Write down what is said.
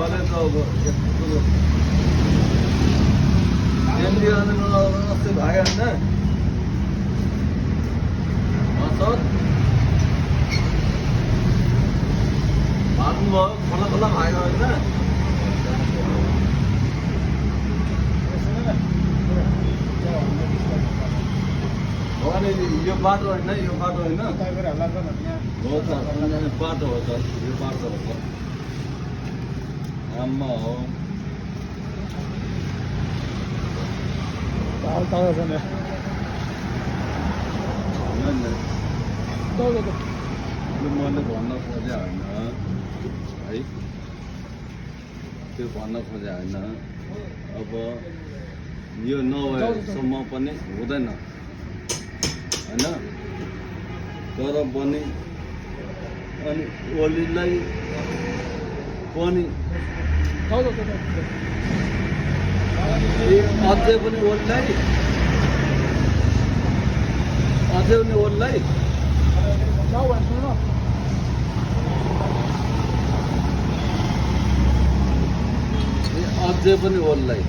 गरे त अब यस्तो केन्द्रीय अस्ति भाग्यो होइन सर भाग्नुभयो खोला खोला भाग्यो होइन अनि यो बाटो होइन यो बाटो होइन हो त बाटो हो त यो बाटो हो त आम्मा हो मैले भन्न खोजे होइन है त्यो भन्न खोजे होइन अब यो नभएसम्म पनि हुँदैन होइन तर पनि अनि ओलीलाई पनि अझै पनि ओलीलाई अझै पनि ओलीलाई अझै पनि ओलीलाई